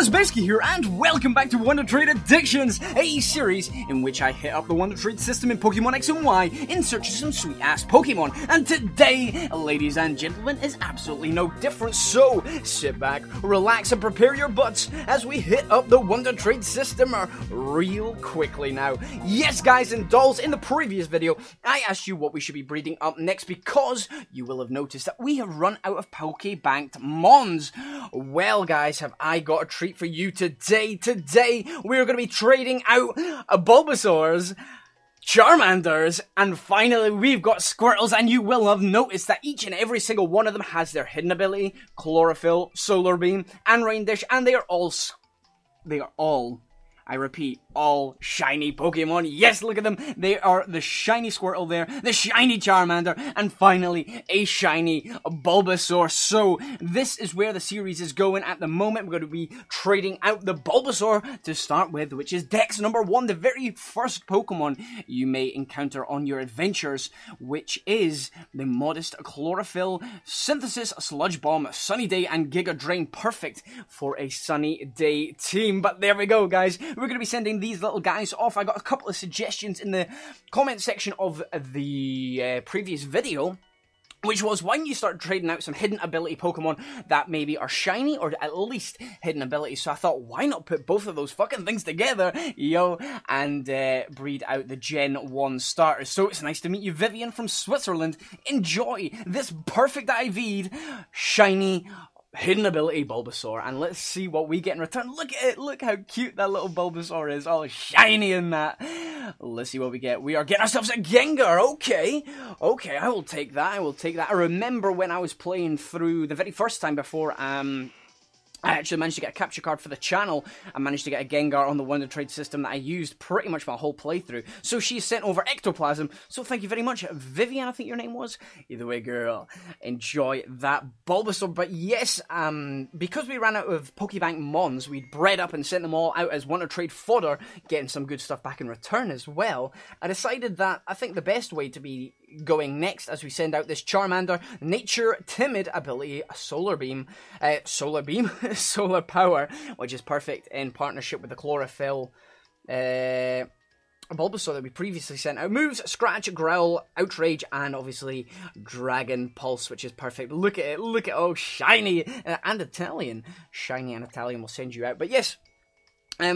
Razzbowski here, and welcome back to Wonder Trade Addictions, a series in which I hit up the Wonder Trade system in Pokemon X and Y in search of some sweet-ass Pokemon. And today, ladies and gentlemen, is absolutely no different, so sit back, relax, and prepare your butts as we hit up the Wonder Trade system real quickly now. Yes, guys and dolls, in the previous video, I asked you what we should be breeding up next because you will have noticed that we have run out of Pokebanked Mons. Well, guys, have I got a treat for you today. Today, we're going to be trading out Bulbasaurs, Charmanders, and finally we've got Squirtles, and you will have noticed that each and every single one of them has their hidden ability, Chlorophyll, Solar Beam, and Rain Dish, and they are all, I repeat, all shiny Pokemon. Yes, look at them. They are the shiny Squirtle there, the shiny Charmander, and finally a shiny Bulbasaur. So this is where the series is going at the moment. We're going to be trading out the Bulbasaur to start with, which is Dex number 1, the very first Pokemon you may encounter on your adventures, which is the modest Chlorophyll, Synthesis, Sludge Bomb, Sunny Day, and Giga Drain. Perfect for a sunny day team. But there we go, guys. We're going to be sending these little guys off. I got a couple of suggestions in the comment section of the previous video, which was why don't you start trading out some hidden ability Pokemon that maybe are shiny or at least hidden abilities. So I thought, why not put both of those fucking things together, and breed out the Gen 1 starters. So it's nice to meet you, Vivian from Switzerland. Enjoy this perfect IV'd shiny hidden ability Bulbasaur, and let's see what we get in return. Look at it, look how cute that little Bulbasaur is, all shiny in that. Let's see what we get. We are getting ourselves a Gengar. Okay, I will take that, I remember when I was playing through the very first time before, I actually managed to get a capture card for the channel. I managed to get a Gengar on the Wonder Trade system that I used pretty much my whole playthrough. So she sent over Ectoplasm. So thank you very much, Vivian, I think your name was. Either way, girl, enjoy that Bulbasaur. But yes, because we ran out of Pokebank Mons, we'd bred up and sent them all out as Wonder Trade fodder, getting some good stuff back in return as well. I decided that I think the best way to be going next as we send out this Charmander, Nature Timid ability, Solar Power, which is perfect in partnership with the Chlorophyll Bulbasaur that we previously sent out. Moves Scratch, Growl, Outrage, and obviously Dragon Pulse, which is perfect. Look at it, oh, shiny, and Italian. Shiny and Italian will send you out. But yes, I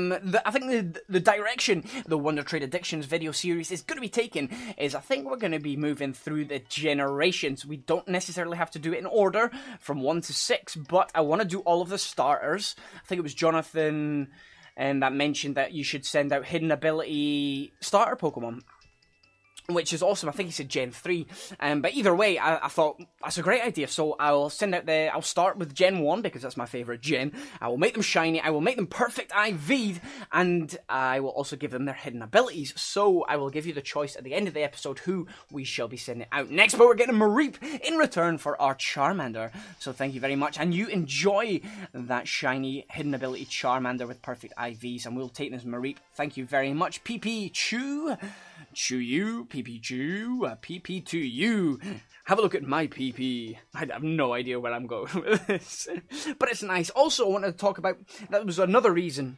think the direction the Wonder Trade Addictions video series is going to be taken is I think we're going to be moving through the generations. We don't necessarily have to do it in order from 1 to 6, but I want to do all of the starters. I think it was Jonathan that mentioned that you should send out hidden ability starter Pokemon, which is awesome. I think he said Gen 3. But either way, I thought that's a great idea. So I'll I'll start with Gen 1 because that's my favourite gen. I will make them shiny. I will make them perfect IV'd. And I will also give them their hidden abilities. So I will give you the choice at the end of the episode who we shall be sending out next. But we're getting a Mareep in return for our Charmander. So thank you very much. And you enjoy that shiny hidden ability Charmander with perfect IVs. And we'll take this Mareep. Thank you very much. PP Chew. Chew you, PP Chew, PP to you. Have a look at my PP. I have no idea where I'm going with this. But it's nice. Also, I wanted to talk about, that was another reason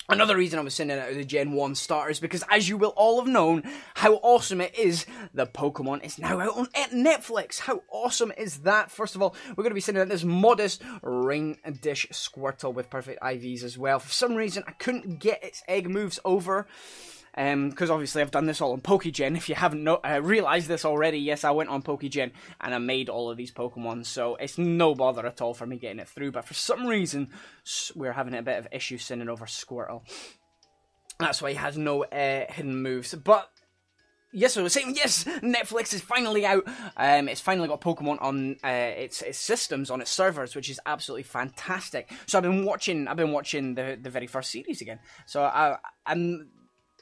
I was sending out the Gen 1 starters, because as you will all have known, how awesome it is, the Pokemon is now out on Netflix. How awesome is that? First of all, we're going to be sending out this modest Rain Dish Squirtle with perfect IVs as well. For some reason, I couldn't get its egg moves over, because obviously I've done this all on Pokegen. If you haven't realised this already, yes, I went on Pokegen and I made all of these Pokemon, so it's no bother at all for me getting it through, but for some reason, we're having a bit of issue sending over Squirtle. That's why he has no hidden moves, but yes, I was saying, yes, Netflix is finally out. It's finally got Pokemon on its systems, on its servers, which is absolutely fantastic. So I've been watching the very first series again. So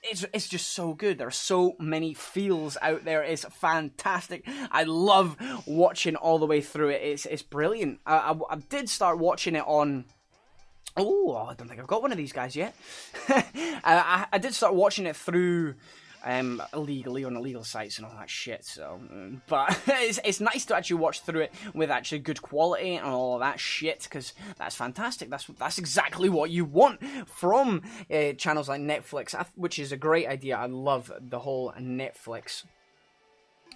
it's just so good. There are so many feels out there. It's fantastic. I love watching all the way through it. It's brilliant. I did start watching it on... Oh, I don't think I've got one of these guys yet. I did start watching it through illegally on illegal sites and all that shit. So, but it's nice to actually watch through it with actually good quality and all of that shit, because that's fantastic. That's exactly what you want from channels like Netflix, which is a great idea. I love the whole Netflix.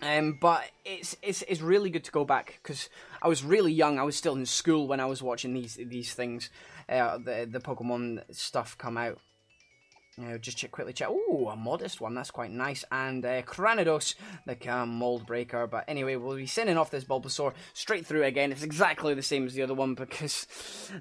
But it's really good to go back, because I was really young. I was still in school when I was watching these things, the Pokemon stuff come out. Just quickly check. Oh, a modest one. That's quite nice. And Cranidos, the mold breaker. But anyway, we'll be sending off this Bulbasaur straight through again. It's exactly the same as the other one, because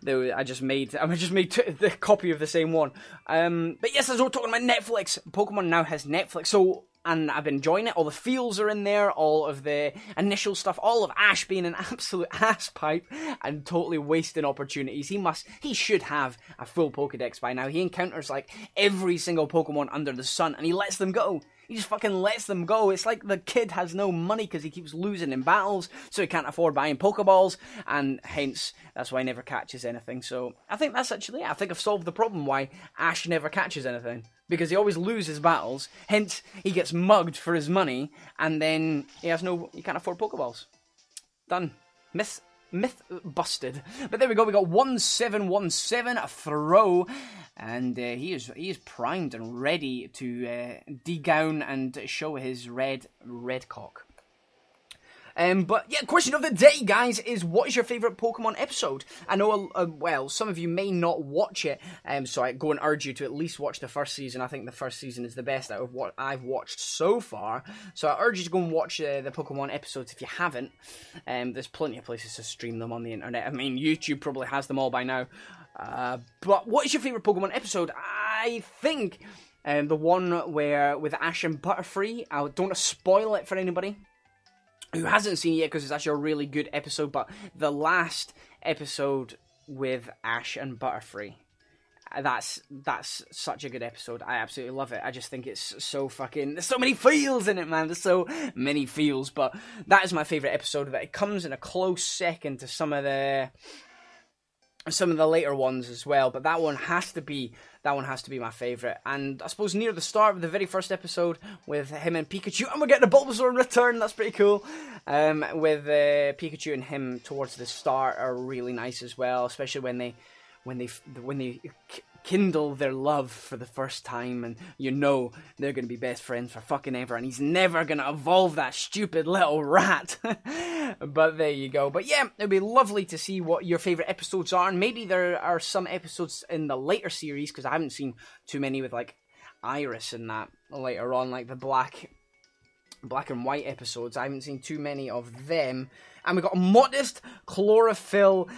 I just made the copy of the same one. But yes, as we're talking about Netflix, Pokemon now has Netflix. So. And I've been enjoying it. All the feels are in there, all of the initial stuff, all of Ash being an absolute ass pipe and totally wasting opportunities. He should have a full Pokedex by now. He encounters like every single Pokemon under the sun and he lets them go. He just fucking lets them go. It's like the kid has no money because he keeps losing in battles, so he can't afford buying Pokeballs, and hence, that's why he never catches anything. So, I think that's actually it. I think I've solved the problem why Ash never catches anything. Because he always loses battles, hence, he gets mugged for his money, and then he can't afford Pokeballs. Done. Myth busted. But there we go, we got 1717, a throw, and he is primed and ready to degown and show his red cock. But yeah, question of the day, guys, is what is your favourite Pokemon episode? I know, well, some of you may not watch it, so I go and urge you to at least watch the first season. I think the first season is the best out of what I've watched so far. So I urge you to go and watch the Pokemon episodes if you haven't. There's plenty of places to stream them on the internet. I mean, YouTube probably has them all by now. But what is your favourite Pokemon episode? I think the one with Ash and Butterfree. I don't want to spoil it for anybody who hasn't seen it yet, because it's actually a really good episode, but the last episode with Ash and Butterfree, that's such a good episode. I absolutely love it. I just think it's so fucking, there's so many feels in it, man. There's so many feels, but that is my favourite episode. That it comes in a close second to some of the later ones as well, but that one has to be my favourite. And I suppose near the start of the very first episode with him and Pikachu, and we're getting a Bulbasaur in return, that's pretty cool. With Pikachu and him towards the start are really nice as well, especially when they kindle their love for the first time, and you know they're going to be best friends for fucking ever, and he's never going to evolve, that stupid little rat. But there you go. But yeah, it'd be lovely to see what your favourite episodes are, and maybe there are some episodes in the later series, because I haven't seen too many with like Iris and that later on, like the black and white episodes. I haven't seen too many of them. And we got a modest chlorophyll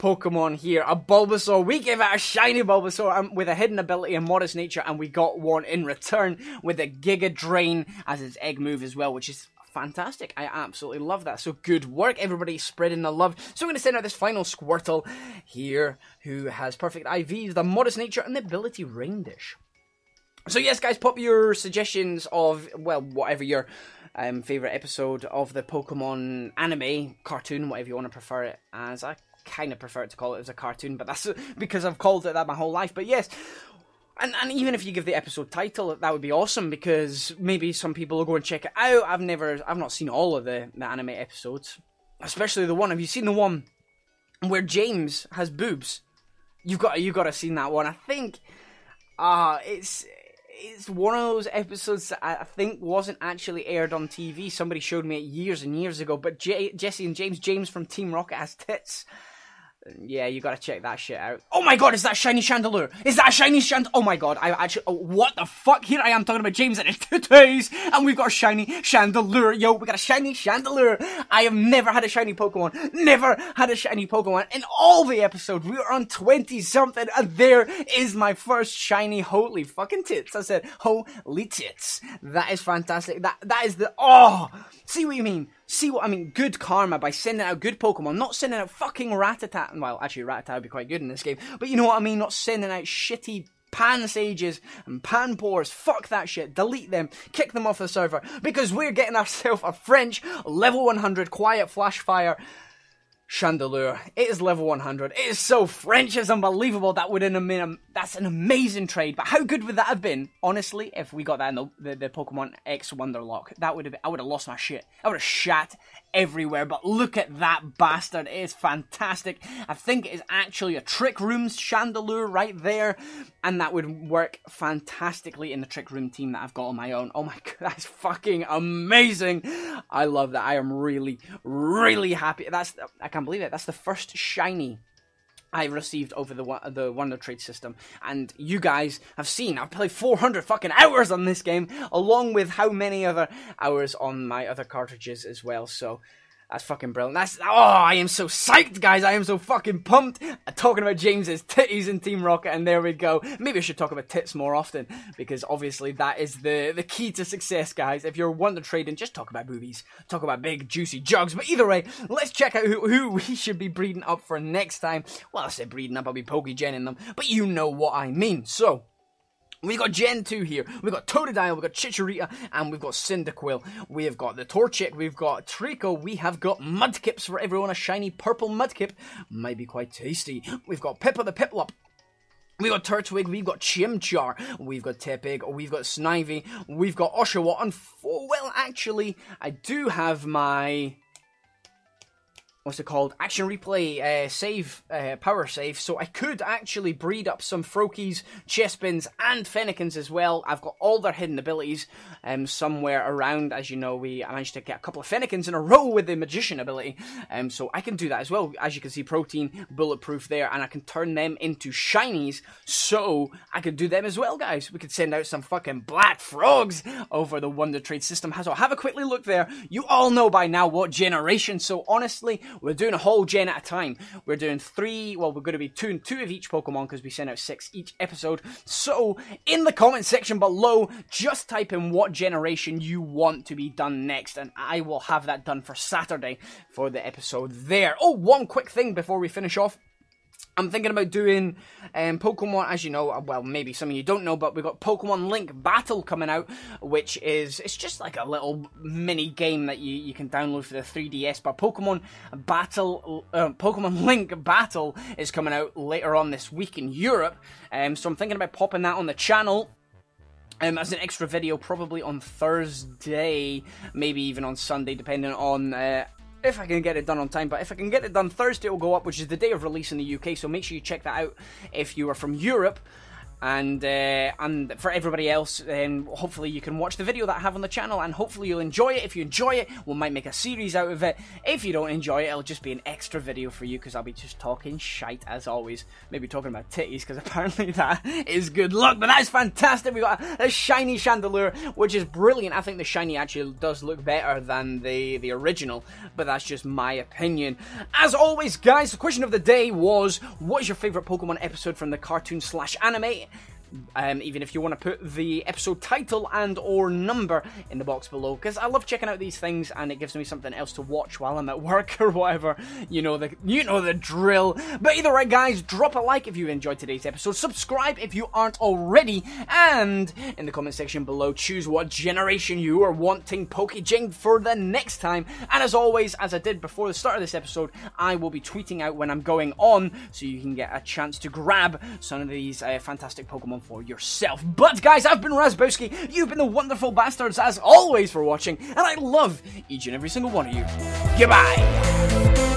Pokemon here, a Bulbasaur. We gave it a shiny Bulbasaur with a hidden ability and modest nature, and we got one in return with a Giga Drain as its egg move as well, which is fantastic. I absolutely love that. So good work, everybody, spreading the love. So I'm going to send out this final Squirtle here, who has perfect IVs, the modest nature, and the ability Rain Dish. So yes, guys, pop your suggestions of, well, whatever your favourite episode of the Pokemon anime, cartoon, whatever you want to prefer it as. I kind of prefer to call it as a cartoon, but that's because I've called it that my whole life. But yes, and even if you give the episode title, that would be awesome, because maybe some people will go and check it out. I've not seen all of the anime episodes, especially the one. Have you seen the one where James has boobs? You've got to see that one. I think it's one of those episodes that I think wasn't actually aired on TV. Somebody showed me it years and years ago. But Jesse and James from Team Rocket has tits. Yeah, you gotta check that shit out. Oh my god, is that shiny Chandelure? Is that a shiny Chandelure? Oh my god, what the fuck? Here I am talking about James and his titties, and we've got a shiny Chandelure. Yo, we got a shiny Chandelure. I have never had a shiny Pokemon. Never had a shiny Pokemon. In all the episodes, we were on 20-something, and there is my first shiny holy fucking tits. I said, holy tits. That is fantastic. That is the, oh, see what you mean? See what I mean? Good karma by sending out good Pokemon, not sending out fucking Rattata. Well, actually, Rattata would be quite good in this game, but you know what I mean? Not sending out shitty Pansages and Panpours. Fuck that shit. Delete them. Kick them off the server, because we're getting ourselves a French level 100 Quiet Flash Fire Chandelure. It is level 100. It is so French, it's unbelievable. That would have been that's an amazing trade. But how good would that have been, honestly, if we got that in the Pokemon X Wonderlock? That would have I would have lost my shit. I would have shat everywhere. But look at that bastard. It is fantastic. I think it is actually a Trick Room's Chandelure right there. And that would work fantastically in the Trick Room team that I've got on my own. Oh my god, that's fucking amazing. I love that. I am really, really happy. I can't believe it. That's the first shiny I received over the Wonder Trade system, and you guys have seen I've played 400 fucking hours on this game, along with how many other hours on my other cartridges as well. So that's fucking brilliant. I am so psyched, guys. I am so fucking pumped. Talking about James's titties in Team Rocket, and there we go. Maybe I should talk about tits more often, because obviously that is the key to success, guys. If you're Wonder Trading, just talk about boobies. Talk about big, juicy jugs. But either way, let's check out who we should be breeding up for next time. Well, I say breeding up, I'll be Pokegening them, but you know what I mean. So, we've got Gen 2 here, we've got Totodile, we've got Chicharita, and we've got Cyndaquil. We've got the Torchic, we've got Trico, we have got Mudkips for everyone, a shiny purple Mudkip. Might be quite tasty. We've got Pippa the Piplup. We've got Turtwig, we've got Chimchar, we've got Tepig, we've got Snivy, we've got Oshawott, and well, actually, I do have my... what's it called? Action replay save, power save. So I could actually breed up some Froakies, Chespins, and Fennekin's as well. I've got all their hidden abilities somewhere around. As you know, I managed to get a couple of Fennekins in a row with the Magician ability. So I can do that as well. As you can see, Protein, Bulletproof there, and I can turn them into Shinies. So I could do them as well, guys. We could send out some fucking Black Frogs over the Wonder Trade system. So have a quickly look there. You all know by now what generation. So honestly, we're doing a whole gen at a time. We're doing 3, well, we're going to be 2 and 2 of each Pokemon because we send out 6 each episode. So, in the comment section below, just type in what generation you want to be done next, and I will have that done for Saturday for the episode there. Oh, one quick thing before we finish off. I'm thinking about doing Pokemon, as you know, well, maybe some of you don't know, but we've got Pokemon Link Battle coming out, which is, it's just like a little mini game that you can download for the 3DS, but Pokemon Link Battle is coming out later on this week in Europe, so I'm thinking about popping that on the channel. As an extra video, probably on Thursday, maybe even on Sunday, depending on if I can get it done on time. But if I can get it done Thursday, it will go up, which is the day of release in the UK. So make sure you check that out if you are from Europe. And for everybody else, then hopefully you can watch the video that I have on the channel, and hopefully you'll enjoy it. If you enjoy it, we might make a series out of it. If you don't enjoy it, it'll just be an extra video for you, because I'll be just talking shite as always. Maybe talking about titties, because apparently that is good luck. But that is fantastic. We got a shiny Chandelure, which is brilliant. I think the shiny actually does look better than the original, but that's just my opinion. As always, guys, the question of the day was, what is your favorite Pokemon episode from the cartoon/anime? Even if you want to put the episode title and or number in the box below, because I love checking out these things and it gives me something else to watch while I'm at work or whatever. You know the drill. But either way, guys, drop a like if you enjoyed today's episode, subscribe if you aren't already, and in the comment section below, choose what generation you are wanting Pokejing for the next time. And as always, as I did before the start of this episode, I will be tweeting out when I'm going on, so you can get a chance to grab some of these fantastic Pokemon for yourself. But guys, I've been Razzbowski, you've been the wonderful bastards as always for watching, and I love each and every single one of you. Goodbye!